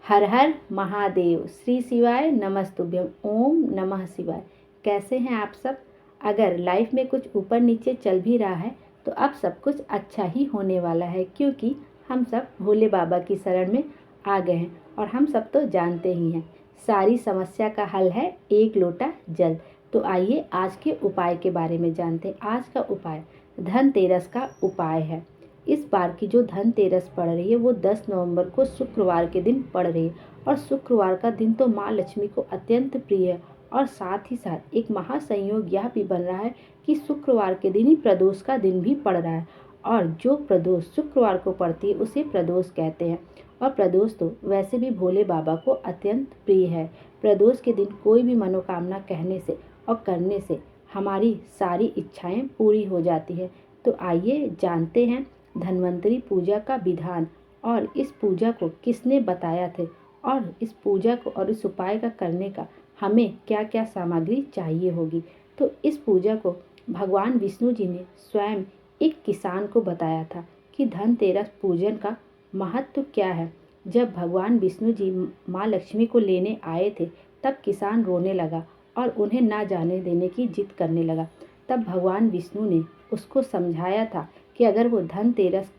हर हर महादेव, श्री शिवाय नमस्तुभ्यम, ओम नमः शिवाय। कैसे हैं आप सब? अगर लाइफ में कुछ ऊपर नीचे चल भी रहा है तो अब सब कुछ अच्छा ही होने वाला है, क्योंकि हम सब भोले बाबा की शरण में आ गए हैं। और हम सब तो जानते ही हैं, सारी समस्या का हल है एक लोटा जल। तो आइए आज के उपाय के बारे में जानते हैं। आज का उपाय धनतेरस का उपाय है। इस बार की जो धनतेरस पड़ रही है वो 10 नवंबर को शुक्रवार के दिन पड़ रही है। और शुक्रवार का दिन तो माँ लक्ष्मी को अत्यंत प्रिय है। और साथ ही साथ एक महासंयोग यह भी बन रहा है कि शुक्रवार के दिन ही प्रदोष का दिन भी पड़ रहा है। और जो प्रदोष शुक्रवार को पड़ती है उसे प्रदोष कहते हैं। और प्रदोष तो वैसे भी भोले बाबा को अत्यंत प्रिय है। प्रदोष के दिन कोई भी मनोकामना कहने से और करने से हमारी सारी इच्छाएं पूरी हो जाती है। तो आइए जानते हैं धन्वंतरी पूजा का विधान और इस पूजा को किसने बताया थे, और इस पूजा को और इस उपाय का करने का हमें क्या क्या सामग्री चाहिए होगी। तो इस पूजा को भगवान विष्णु जी ने स्वयं एक किसान को बताया था कि धनतेरस पूजन का महत्व क्या है। जब भगवान विष्णु जी माँ लक्ष्मी को लेने आए थे तब किसान रोने लगा और उन्हें ना जाने देने की जिद करने लगा। तब भगवान विष्णु ने उसको समझाया था कि अगर वो धनतेरस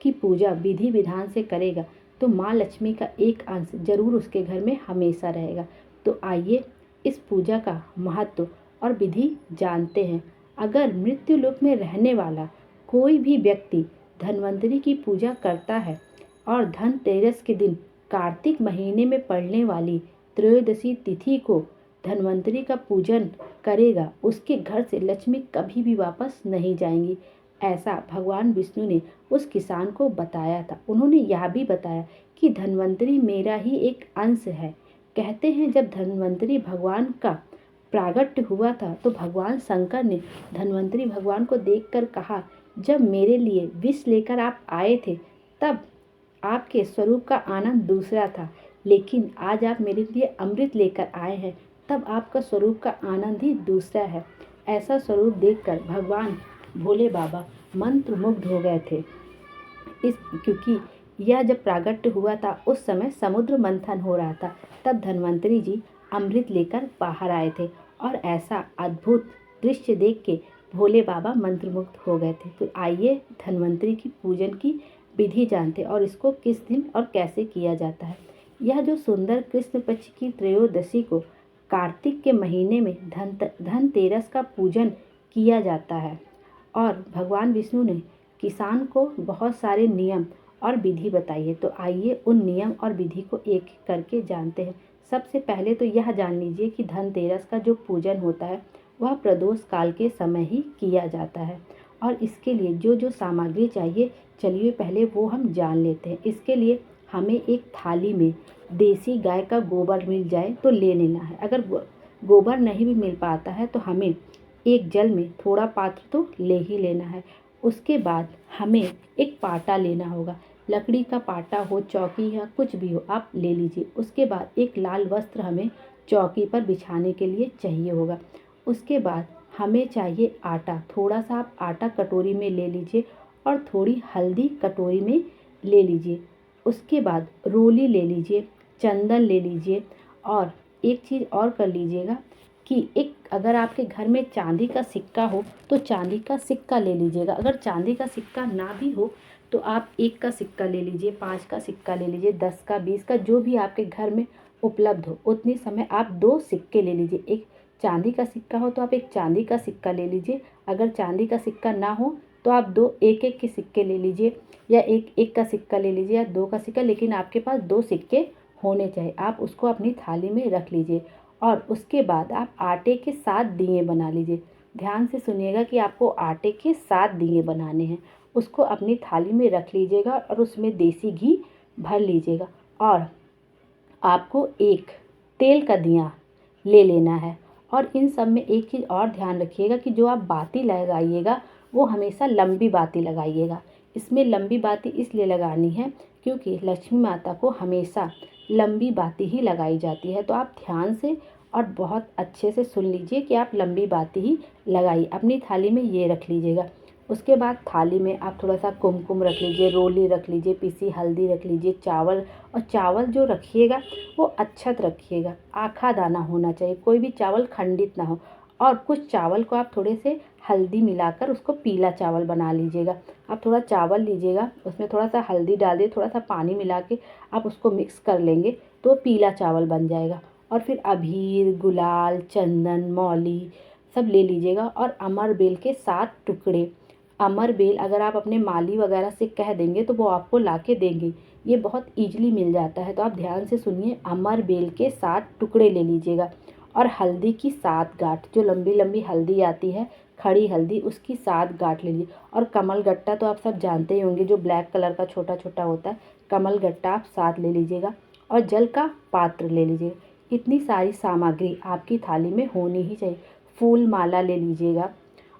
की पूजा विधि विधान से करेगा तो माँ लक्ष्मी का एक अंश जरूर उसके घर में हमेशा रहेगा। तो आइए इस पूजा का महत्व और विधि जानते हैं। अगर मृत्यु लोक में रहने वाला कोई भी व्यक्ति धन्वंतरी की पूजा करता है और धनतेरस के दिन कार्तिक महीने में पड़ने वाली त्रयोदशी तिथि को धन्वंतरी का पूजन करेगा, उसके घर से लक्ष्मी कभी भी वापस नहीं जाएंगी। ऐसा भगवान विष्णु ने उस किसान को बताया था। उन्होंने यह भी बताया कि धन्वंतरी मेरा ही एक अंश है। कहते हैं जब धन्वंतरी भगवान का प्रागट्य हुआ था तो भगवान शंकर ने धन्वंतरी भगवान को देखकर कहा, जब मेरे लिए विष लेकर आप आए थे तब आपके स्वरूप का आनंद दूसरा था, लेकिन आज आप मेरे लिए अमृत लेकर आए हैं तब आपका स्वरूप का आनंद ही दूसरा है। ऐसा स्वरूप देखकर भगवान भोले बाबा मंत्रमुग्ध हो गए थे। क्योंकि यह जब प्रागट्य हुआ था उस समय समुद्र मंथन हो रहा था। तब धन्वंतरी जी अमृत लेकर बाहर आए थे और ऐसा अद्भुत दृश्य देख के भोले बाबा मंत्रमुग्ध हो गए थे। तो आइए धन्वंतरी की पूजन की विधि जानते और इसको किस दिन और कैसे किया जाता है। यह जो सुंदर कृष्ण पक्ष की त्रयोदशी को कार्तिक के महीने में धनतेरस का पूजन किया जाता है। और भगवान विष्णु ने किसान को बहुत सारे नियम और विधि बताई है। तो आइए उन नियम और विधि को एक एक करके जानते हैं। सबसे पहले तो यह जान लीजिए कि धनतेरस का जो पूजन होता है वह प्रदोष काल के समय ही किया जाता है। और इसके लिए जो जो सामग्री चाहिए चलिए पहले वो हम जान लेते हैं। इसके लिए हमें एक थाली में देसी गाय का गोबर मिल जाए तो ले लेना है। अगर गोबर नहीं भी मिल पाता है तो हमें एक जल में थोड़ा पात्र तो ले ही लेना है। उसके बाद हमें एक पाटा लेना होगा, लकड़ी का पाटा हो, चौकी या कुछ भी हो आप ले लीजिए। उसके बाद एक लाल वस्त्र हमें चौकी पर बिछाने के लिए चाहिए होगा। उसके बाद हमें चाहिए आटा, थोड़ा सा आप आटा कटोरी में ले लीजिए और थोड़ी हल्दी कटोरी में ले लीजिए। उसके बाद रोली ले लीजिए, चंदन ले लीजिए। और एक चीज़ और कर लीजिएगा कि एक अगर आपके घर में चांदी का सिक्का हो तो चांदी का सिक्का ले लीजिएगा। अगर चांदी का सिक्का ना भी हो तो आप 1 का सिक्का ले लीजिए, 5 का सिक्का ले लीजिए, 10 का, 20 का, जो भी आपके घर में उपलब्ध हो उतनी समय आप 2 सिक्के ले लीजिए। एक चांदी का सिक्का हो तो आप एक चांदी का सिक्का ले लीजिए। अगर चांदी का सिक्का ना हो तो आप 2 एक-एक के सिक्के ले लीजिए, या एक का सिक्का ले लीजिए या 2 का सिक्का, लेकिन आपके पास 2 सिक्के होने चाहिए। आप उसको अपनी थाली में रख लीजिए। और उसके बाद आप आटे के 7 दिए बना लीजिए। ध्यान से सुनिएगा कि आपको आटे के 7 दिए बनाने हैं। उसको अपनी थाली में रख लीजिएगा और उसमें देसी घी भर लीजिएगा। और आपको एक तेल का दिया ले लेना है। और इन सब में एक चीज़ और ध्यान रखिएगा कि जो आप बाती लगाइएगा वो हमेशा लंबी बाती लगाइएगा। इसमें लंबी बाती इसलिए लगानी है क्योंकि लक्ष्मी माता को हमेशा लंबी बाती ही लगाई जाती है। तो आप ध्यान से और बहुत अच्छे से सुन लीजिए कि आप लंबी बाती ही लगाइए। अपनी थाली में ये रख लीजिएगा। उसके बाद थाली में आप थोड़ा सा कुमकुम रख लीजिए, रोली रख लीजिए, पिसी हल्दी रख लीजिए, चावल, और चावल जो रखिएगा वो अच्छत रखिएगा, आखा दाना होना चाहिए, कोई भी चावल खंडित ना हो। और कुछ चावल को आप थोड़े से हल्दी मिलाकर उसको पीला चावल बना लीजिएगा। आप थोड़ा चावल लीजिएगा, उसमें थोड़ा सा हल्दी डाल दिए, थोड़ा सा पानी मिला के आप उसको मिक्स कर लेंगे तो पीला चावल बन जाएगा। और फिर अबीर, गुलाल, चंदन, मौली सब ले लीजिएगा, और अमर बेल के 7 टुकड़े। अमर बेल अगर आप अपने माली वगैरह से कह देंगे तो वो आपको ला के देंगे, ये बहुत ईजिली मिल जाता है। तो आप ध्यान से सुनिए, अमर बेल के 7 टुकड़े ले लीजिएगा, और हल्दी की 7 गांठ, जो लंबी लंबी हल्दी आती है खड़ी हल्दी, उसकी 7 गांठ ले लीजिए। और कमल गट्टा तो आप सब जानते ही होंगे, जो ब्लैक कलर का छोटा छोटा होता है, कमल गट्टा आप 7 ले लीजिएगा। और जल का पात्र ले लीजिएगा। इतनी सारी सामग्री आपकी थाली में होनी ही चाहिए। फूल माला ले लीजिएगा,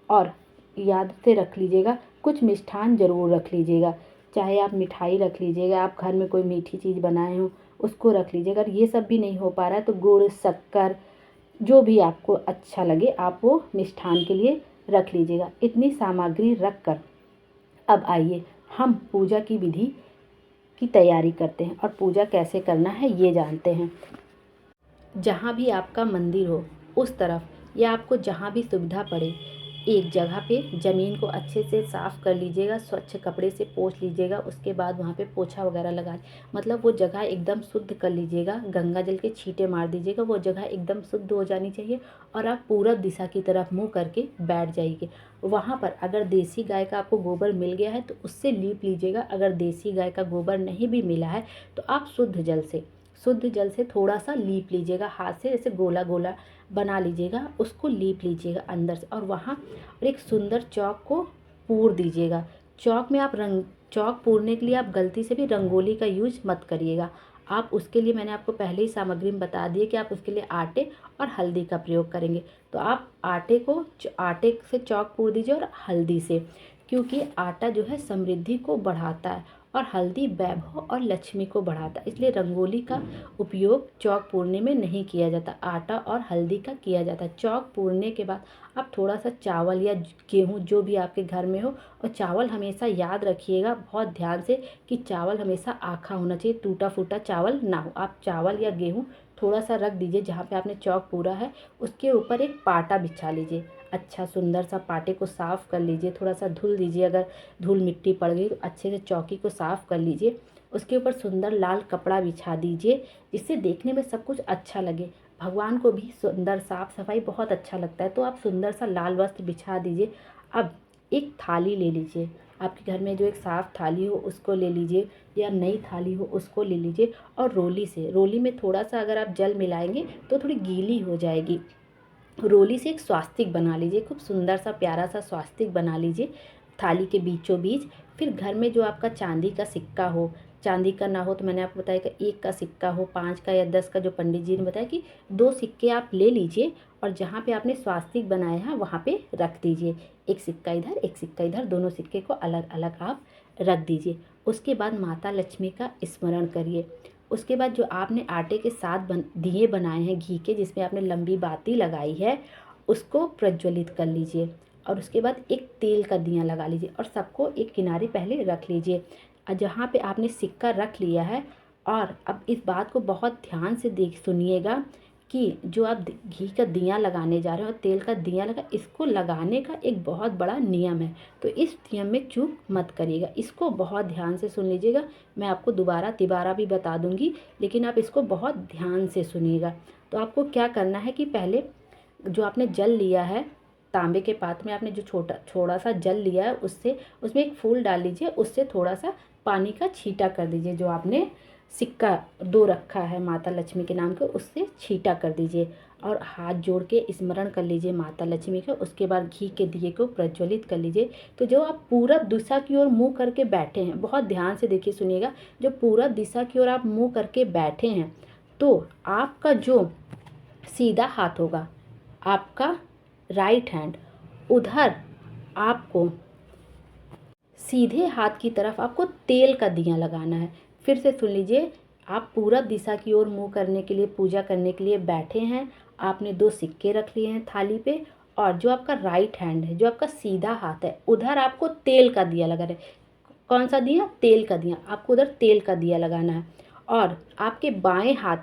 और याद से रख लीजिएगा कुछ मिष्ठान ज़रूर रख लीजिएगा। चाहे आप मिठाई रख लीजिएगा, आप घर में कोई मीठी चीज़ बनाए हो उसको रख लीजिएगा। अगर ये सब भी नहीं हो पा रहा है तो गुड़, शक्कर, जो भी आपको अच्छा लगे आप वो मिष्ठान के लिए रख लीजिएगा। इतनी सामग्री रख कर अब आइए हम पूजा की विधि की तैयारी करते हैं, और पूजा कैसे करना है ये जानते हैं। जहाँ भी आपका मंदिर हो उस तरफ, या आपको जहाँ भी सुविधा पड़े, एक जगह पे ज़मीन को अच्छे से साफ़ कर लीजिएगा, स्वच्छ कपड़े से पोंछ लीजिएगा। उसके बाद वहाँ पे पोछा वगैरह लगा, मतलब वो जगह एकदम शुद्ध कर लीजिएगा, गंगा जल के छींटे मार दीजिएगा, वो जगह एकदम शुद्ध हो जानी चाहिए। और आप पूरब दिशा की तरफ मुँह करके बैठ जाइए। वहाँ पर अगर देसी गाय का आपको गोबर मिल गया है तो उससे लीप लीजिएगा। अगर देसी गाय का गोबर नहीं भी मिला है तो आप शुद्ध जल से थोड़ा सा लीप लीजिएगा, हाथ से ऐसे गोला गोला बना लीजिएगा, उसको लीप लीजिएगा अंदर से। और वहाँ और एक सुंदर चौक को पूर दीजिएगा। चौक में आप चौक पूरने के लिए आप गलती से भी रंगोली का यूज मत करिएगा। आप उसके लिए मैंने आपको पहले ही सामग्री में बता दी है कि आप उसके लिए आटे और हल्दी का प्रयोग करेंगे। तो आप आटे से चौक पूर दीजिए, और हल्दी से, क्योंकि आटा जो है समृद्धि को बढ़ाता है और हल्दी वैभव और लक्ष्मी को बढ़ाता है। इसलिए रंगोली का उपयोग चौक पूरने में नहीं किया जाता, आटा और हल्दी का किया जाता है। चौक पूरने के बाद आप थोड़ा सा चावल या गेहूँ जो भी आपके घर में हो, और चावल हमेशा याद रखिएगा बहुत ध्यान से कि चावल हमेशा आखा होना चाहिए, टूटा फूटा चावल ना हो। आप चावल या गेहूँ थोड़ा सा रख दीजिए जहाँ पे आपने चौक पूरा है, उसके ऊपर एक पाटा बिछा लीजिए। अच्छा सुंदर सा पाटे को साफ़ कर लीजिए, थोड़ा सा धुल दीजिए, अगर धूल मिट्टी पड़ गई तो अच्छे से चौकी को साफ़ कर लीजिए। उसके ऊपर सुंदर लाल कपड़ा बिछा दीजिए, जिससे देखने में सब कुछ अच्छा लगे। भगवान को भी सुंदर साफ़ सफाई बहुत अच्छा लगता है, तो आप सुंदर सा लाल वस्त्र बिछा दीजिए। अब एक थाली ले लीजिए, आपके घर में जो एक साफ़ थाली हो उसको ले लीजिए, या नई थाली हो उसको ले लीजिए। और रोली में थोड़ा सा अगर आप जल मिलाएंगे तो थोड़ी गीली हो जाएगी। रोली से एक स्वास्तिक बना लीजिए, खूब सुंदर सा प्यारा सा स्वास्तिक बना लीजिए थाली के बीचों बीच। फिर घर में जो आपका चांदी का सिक्का हो, चांदी का ना हो तो मैंने आपको बताया कि 1 का सिक्का हो, 5 का या 10 का, जो पंडित जी ने बताया कि 2 सिक्के आप ले लीजिए, और जहाँ पे आपने स्वास्तिक बनाया है वहाँ पे रख दीजिए। एक सिक्का इधर, एक सिक्का इधर, दोनों सिक्के को अलग अलग आप रख दीजिए। उसके बाद माता लक्ष्मी का स्मरण करिए। उसके बाद जो आपने आटे के साथ दिए बनाए हैं घी के, जिसमें आपने लंबी बाती लगाई है, उसको प्रज्वलित कर लीजिए। और उसके बाद एक तेल का दिया लगा लीजिए, और सबको एक किनारे पहले रख लीजिए। जहाँ पे आपने सिक्का रख लिया है, और अब इस बात को बहुत ध्यान से सुनिएगा कि जो आप घी का दिया लगाने जा रहे हो और तेल का दिया इसको लगाने का एक बहुत बड़ा नियम है। तो इस नियम में चूक मत करिएगा, इसको बहुत ध्यान से सुन लीजिएगा। मैं आपको दोबारा तिबारा भी बता दूंगी, लेकिन आप इसको बहुत ध्यान से सुनिएगा। तो आपको क्या करना है कि पहले जो आपने जल लिया है, तांबे के पात्र में आपने जो थोड़ा सा जल लिया है, उसमें एक फूल डाल लीजिए, उससे थोड़ा सा पानी का छींटा कर दीजिए। जो आपने सिक्का 2 रखा है माता लक्ष्मी के नाम के, उससे छींटा कर दीजिए, और हाथ जोड़ के स्मरण कर लीजिए माता लक्ष्मी का। उसके बाद घी के दिए को प्रज्वलित कर लीजिए। तो जो आप पूरब दिशा की ओर मुँह करके बैठे हैं, बहुत ध्यान से देखिए सुनिएगा, जो पूरब दिशा की ओर आप मुँह करके बैठे हैं, तो आपका जो सीधा हाथ होगा, आपका राइट हैंड, उधर आपको सीधे हाथ की तरफ आपको तेल का दिया लगाना है। फिर से सुन लीजिए, आप पूरब दिशा की ओर मुँह करने के लिए पूजा करने के लिए बैठे हैं, आपने 2 सिक्के रख लिए हैं थाली पे, और जो आपका राइट हैंड है, जो आपका सीधा हाथ है, उधर आपको तेल का दिया लगा है। कौन सा दिया? तेल का दिया। आपको उधर तेल का दिया लगाना है। और आपके बाएं हाथ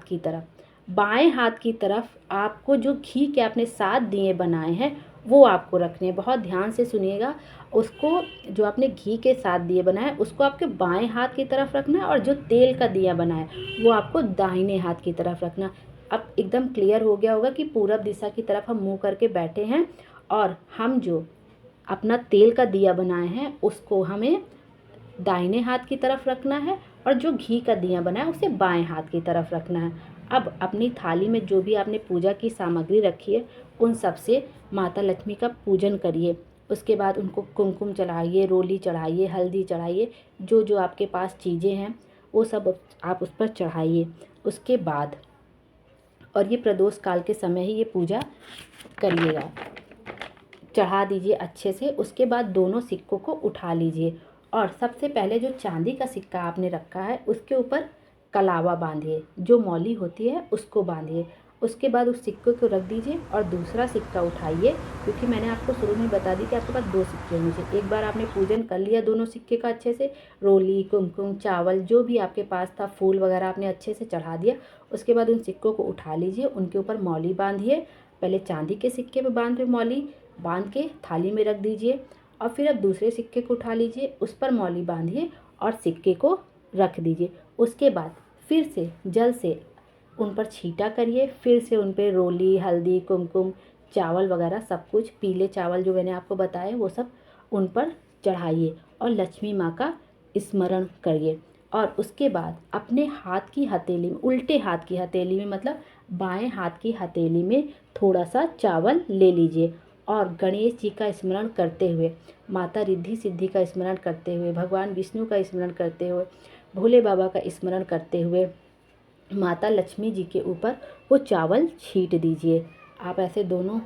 की तरफ आपको जो घी के आपने 7 दिए बनाए हैं वो आपको रखने हैं। बहुत ध्यान से सुनिएगा। उसको, जो आपने घी के 7 दिए बनाए उसको आपके बाएं हाथ की तरफ रखना है, और जो तेल का दिया बनाए वो आपको दाहिने हाथ की तरफ रखना। अब एकदम क्लियर हो गया होगा कि पूरब दिशा की तरफ हम मुँह करके बैठे हैं, और हम जो अपना तेल का दिया बनाए हैं उसको हमें दाहिने हाथ की तरफ रखना है, और जो घी का दिया बना है उसे बाएं हाथ की तरफ रखना है। अब अपनी थाली में जो भी आपने पूजा की सामग्री रखी है उन सब से माता लक्ष्मी का पूजन करिए। उसके बाद उनको कुमकुम चढ़ाइए, रोली चढ़ाइए, हल्दी चढ़ाइए, जो जो आपके पास चीज़ें हैं वो सब आप उस पर चढ़ाइए। उसके बाद, और ये प्रदोष काल के समय ही ये पूजा करिएगा, चढ़ा दीजिए अच्छे से। उसके बाद दोनों सिक्कों को उठा लीजिए, और सबसे पहले जो चांदी का सिक्का आपने रखा है उसके ऊपर कलावा बांधिए, जो मौली होती है उसको बांधिए। उसके बाद उस सिक्के को रख दीजिए और दूसरा सिक्का उठाइए, क्योंकि मैंने आपको शुरू में बता दी कि आपके पास 2 सिक्के होने चाहिए। एक बार आपने पूजन कर लिया दोनों सिक्के का अच्छे से, रोली, कुमकुम, चावल जो भी आपके पास था, फूल वगैरह आपने अच्छे से चढ़ा दिया। उसके बाद उन सिक्कों को उठा लीजिए, उनके ऊपर मौली बांधिए। पहले चांदी के सिक्के पर बांध मौली बांध के थाली में रख दीजिए, और फिर अब दूसरे सिक्के को उठा लीजिए, उस पर मौली बांधिए और सिक्के को रख दीजिए। उसके बाद फिर से जल से उन पर छींटा करिए, फिर से उन पर रोली, हल्दी, कुमकुम, चावल वगैरह सब कुछ, पीले चावल जो मैंने आपको बताए वो सब उन पर चढ़ाइए, और लक्ष्मी माँ का स्मरण करिए। और उसके बाद अपने हाथ की हथेली में, उल्टे हाथ की हथेली में, मतलब बाएं हाथ की हथेली में थोड़ा सा चावल ले लीजिए, और गणेश जी का स्मरण करते हुए, माता रिद्धि सिद्धि का स्मरण करते हुए, भगवान विष्णु का स्मरण करते हुए, भोले बाबा का स्मरण करते हुए माता लक्ष्मी जी के ऊपर वो चावल छींट दीजिए। आप ऐसे दोनों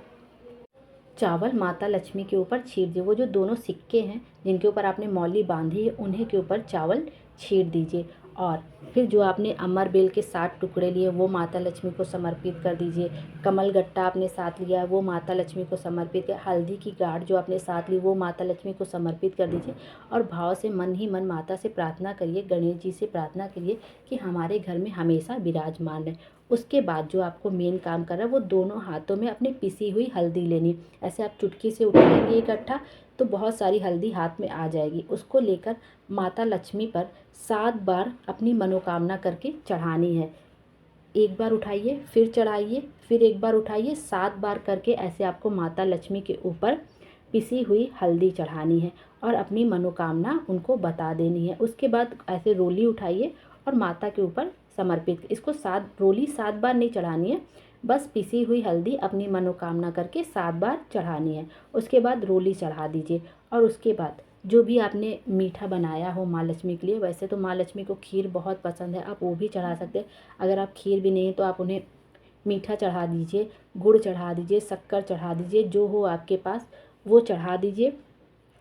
चावल माता लक्ष्मी के ऊपर छींट दीजिए। वो जो दोनों सिक्के हैं जिनके ऊपर आपने मौली बांधी है उन्हीं के ऊपर चावल छींट दीजिए। और फिर जो आपने अमर बेल के 7 टुकड़े लिए वो माता लक्ष्मी को समर्पित कर दीजिए। कमल गट्टा आपने साथ लिया है वो माता लक्ष्मी को समर्पित कर, हल्दी की गांठ जो आपने साथ ली वो माता लक्ष्मी को समर्पित कर दीजिए। और भाव से मन ही मन माता से प्रार्थना करिए, गणेश जी से प्रार्थना करिए कि हमारे घर में हमेशा विराजमान रहे। उसके बाद जो आपको मेन काम कर रहा है वो दोनों हाथों में अपनी पिसी हुई हल्दी लेनी। ऐसे आप चुटकी से उठाएंगे इकट्ठा तो बहुत सारी हल्दी हाथ में आ जाएगी। उसको लेकर माता लक्ष्मी पर 7 बार अपनी मनोकामना करके चढ़ानी है। एक बार उठाइए, फिर चढ़ाइए, फिर एक बार उठाइए, 7 बार करके ऐसे आपको माता लक्ष्मी के ऊपर पिसी हुई हल्दी चढ़ानी है और अपनी मनोकामना उनको बता देनी है। उसके बाद ऐसे रोली उठाइए और माता के ऊपर समर्पित, इसको 7 रोली 7 बार नहीं चढ़ानी है, बस पिसी हुई हल्दी अपनी मनोकामना करके 7 बार चढ़ानी है। उसके बाद रोली चढ़ा दीजिए, और उसके बाद जो भी आपने मीठा बनाया हो माँ लक्ष्मी के लिए, वैसे तो माँ लक्ष्मी को खीर बहुत पसंद है, आप वो भी चढ़ा सकते हैं। अगर आप खीर भी नहीं है तो आप उन्हें मीठा चढ़ा दीजिए, गुड़ चढ़ा दीजिए, शक्कर चढ़ा दीजिए, जो हो आपके पास वो चढ़ा दीजिए।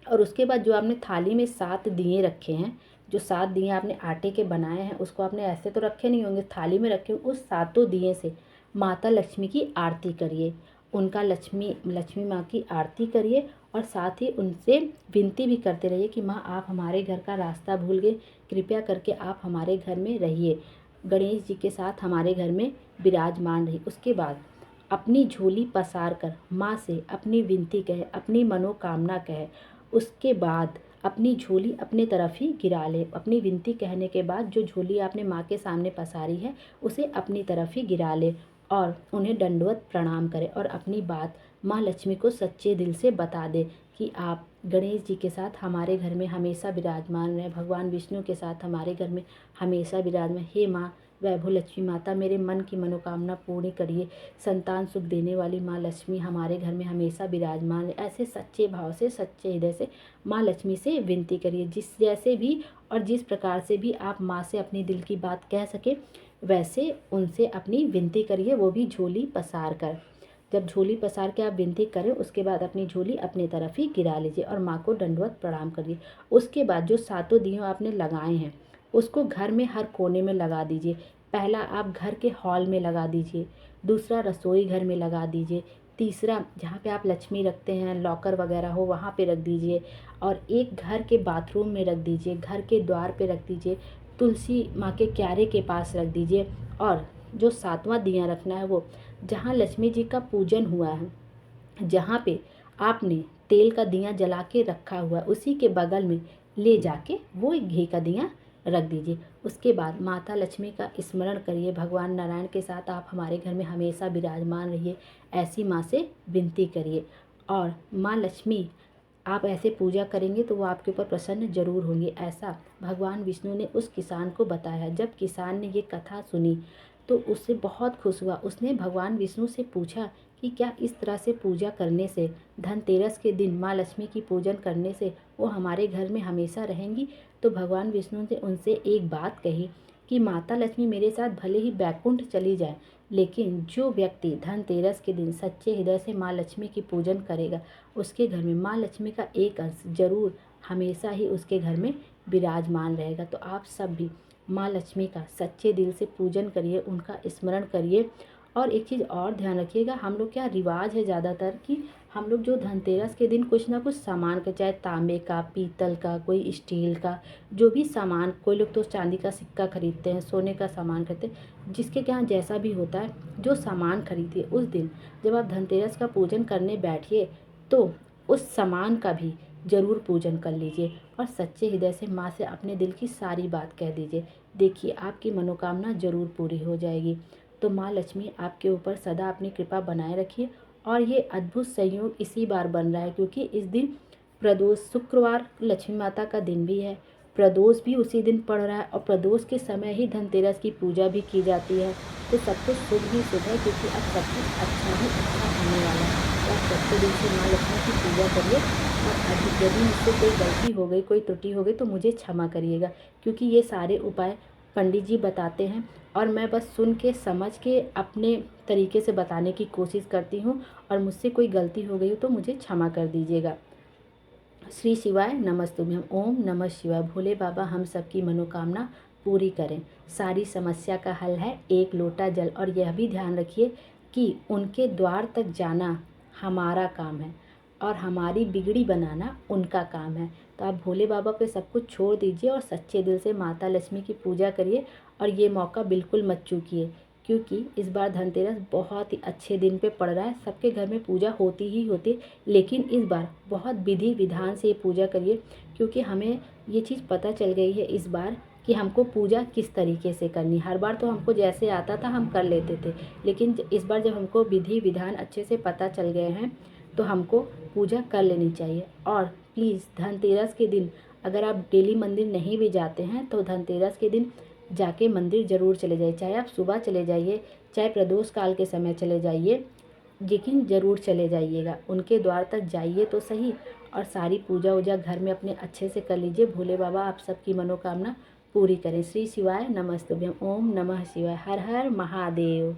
और उसके बाद जो आपने थाली में 7 दिए रखे हैं, जो 7 दिए आपने आटे के बनाए हैं, उसको आपने ऐसे तो रखे नहीं होंगे, थाली में रखे होंगे, उस 7 दिए से माता लक्ष्मी की आरती करिए। उनका लक्ष्मी माँ की आरती करिए, और साथ ही उनसे विनती भी करते रहिए कि माँ आप हमारे घर का रास्ता भूल गए, कृपया करके आप हमारे घर में रहिए, गणेश जी के साथ हमारे घर में विराजमान रहिए। उसके बाद अपनी झोली पसार कर माँ से अपनी विनती कहे, अपनी मनोकामना कहे। उसके बाद अपनी झोली अपने तरफ ही गिरा ले। अपनी विनती कहने के बाद जो झोली आपने माँ के सामने पसारी है उसे अपनी तरफ ही गिरा ले, और उन्हें दंडवत प्रणाम करें, और अपनी बात माँ लक्ष्मी को सच्चे दिल से बता दे कि आप गणेश जी के साथ हमारे घर में हमेशा विराजमान रहें, भगवान विष्णु के साथ हमारे घर में हमेशा विराजमान। हे माँ वैभव लक्ष्मी माता, मेरे मन की मनोकामना पूर्ण करिए, संतान सुख देने वाली माँ लक्ष्मी हमारे घर में हमेशा विराजमान है। ऐसे सच्चे भाव से, सच्चे हृदय से माँ लक्ष्मी से विनती करिए। जिस जैसे भी और जिस प्रकार से भी आप माँ से अपनी दिल की बात कह सके वैसे उनसे अपनी विनती करिए, वो भी झोली पसार कर। जब झोली पसार के आप विनती करें उसके बाद अपनी झोली अपने तरफ ही गिरा लीजिए और माँ को दंडवत प्रणाम करिए। उसके बाद जो 7 दियों आपने लगाए हैं उसको घर में हर कोने में लगा दीजिए। पहला आप घर के हॉल में लगा दीजिए, दूसरा रसोई घर में लगा दीजिए, तीसरा, जहाँ पे आप लक्ष्मी रखते हैं, लॉकर वगैरह हो वहाँ पे रख दीजिए। और एक घर के बाथरूम में रख दीजिए, घर के द्वार पे रख दीजिए, तुलसी माँ के क्यारे के पास रख दीजिए। और जो सातवां दिया रखना है वो जहाँ लक्ष्मी जी का पूजन हुआ है, जहाँ पे आपने तेल का दिया जला के रखा हुआ है, उसी के बगल में ले जाके वो एक घी का दिया रख दीजिए। उसके बाद माता लक्ष्मी का स्मरण करिए, भगवान नारायण के साथ आप हमारे घर में हमेशा विराजमान रहिए, ऐसी माँ से विनती करिए। और माँ लक्ष्मी, आप ऐसे पूजा करेंगे तो वो आपके ऊपर प्रसन्न जरूर होंगे, ऐसा भगवान विष्णु ने उस किसान को बताया। जब किसान ने ये कथा सुनी तो उससे बहुत खुश हुआ। उसने भगवान विष्णु से पूछा कि क्या इस तरह से पूजा करने से, धनतेरस के दिन माँ लक्ष्मी की पूजन करने से वो हमारे घर में हमेशा रहेंगी? तो भगवान विष्णु ने उनसे एक बात कही कि माता लक्ष्मी मेरे साथ भले ही बैकुंठ चली जाए, लेकिन जो व्यक्ति धनतेरस के दिन सच्चे हृदय से माँ लक्ष्मी की पूजन करेगा, उसके घर में माँ लक्ष्मी का एक अंश जरूर हमेशा ही उसके घर में विराजमान रहेगा। तो आप सब भी माँ लक्ष्मी का सच्चे दिल से पूजन करिए, उनका स्मरण करिए। और एक चीज़ और ध्यान रखिएगा, हम लोग क्या रिवाज है ज़्यादातर कि हम लोग जो धनतेरस के दिन कुछ ना कुछ सामान का, चाहे तांबे का, पीतल का, कोई स्टील का, जो भी सामान, कोई लोग तो चांदी का सिक्का खरीदते हैं, सोने का सामान खरीदते हैं, जिसके क्या जैसा भी होता है, जो सामान खरीदिए उस दिन जब आप धनतेरस का पूजन करने बैठिए तो उस सामान का भी ज़रूर पूजन कर लीजिए और सच्चे हृदय से माँ से अपने दिल की सारी बात कह दीजिए। देखिए आपकी मनोकामना ज़रूर पूरी हो जाएगी। तो माँ लक्ष्मी आपके ऊपर सदा अपनी कृपा बनाए रखिए। और ये अद्भुत संयोग इसी बार बन रहा है क्योंकि इस दिन प्रदोष, शुक्रवार लक्ष्मी माता का दिन भी है, प्रदोष भी उसी दिन पड़ रहा है और प्रदोष के समय ही धनतेरस की पूजा भी की जाती है। तो सब कुछ शुभ ही शुभ है क्योंकि अब सब कुछ अच्छा ही अच्छा होने वाला है। तो आप सच्चे दिल से माँ लक्ष्मी की पूजा करिए। और यदि मुझसे कोई गलती हो गई, कोई त्रुटि हो गई तो मुझे क्षमा करिएगा, क्योंकि ये सारे उपाय पंडित जी बताते हैं और मैं बस सुन के समझ के अपने तरीके से बताने की कोशिश करती हूँ। और मुझसे कोई गलती हो गई हो तो मुझे क्षमा कर दीजिएगा। श्री शिवाय नमस्तुभ्यम। ओम नमः शिवाय। भोले बाबा हम सबकी मनोकामना पूरी करें। सारी समस्या का हल है एक लोटा जल। और यह भी ध्यान रखिए कि उनके द्वार तक जाना हमारा काम है और हमारी बिगड़ी बनाना उनका काम है। तो आप भोले बाबा पे सब कुछ छोड़ दीजिए और सच्चे दिल से माता लक्ष्मी की पूजा करिए। और ये मौका बिल्कुल मत चूकिए क्योंकि इस बार धनतेरस बहुत ही अच्छे दिन पे पड़ रहा है। सबके घर में पूजा होती ही होती, लेकिन इस बार बहुत विधि विधान से ये पूजा करिए क्योंकि हमें ये चीज़ पता चल गई है इस बार कि हमको पूजा किस तरीके से करनी। हर बार तो हमको जैसे आता था हम कर लेते थे, लेकिन इस बार जब हमको विधि विधान अच्छे से पता चल गए हैं तो हमको पूजा कर लेनी चाहिए। और प्लीज़ धनतेरस के दिन अगर आप डेली मंदिर नहीं भी जाते हैं तो धनतेरस के दिन जाके मंदिर ज़रूर चले जाइए। चाहे आप सुबह चले जाइए, चाहे प्रदोष काल के समय चले जाइए, लेकिन ज़रूर चले जाइएगा। उनके द्वार तक जाइए तो सही और सारी पूजा वूजा घर में अपने अच्छे से कर लीजिए। भोले बाबा आप सबकी मनोकामना पूरी करें। श्री शिवाय नमस्तुभ्यम। ओम नमः शिवाय। हर हर महादेव।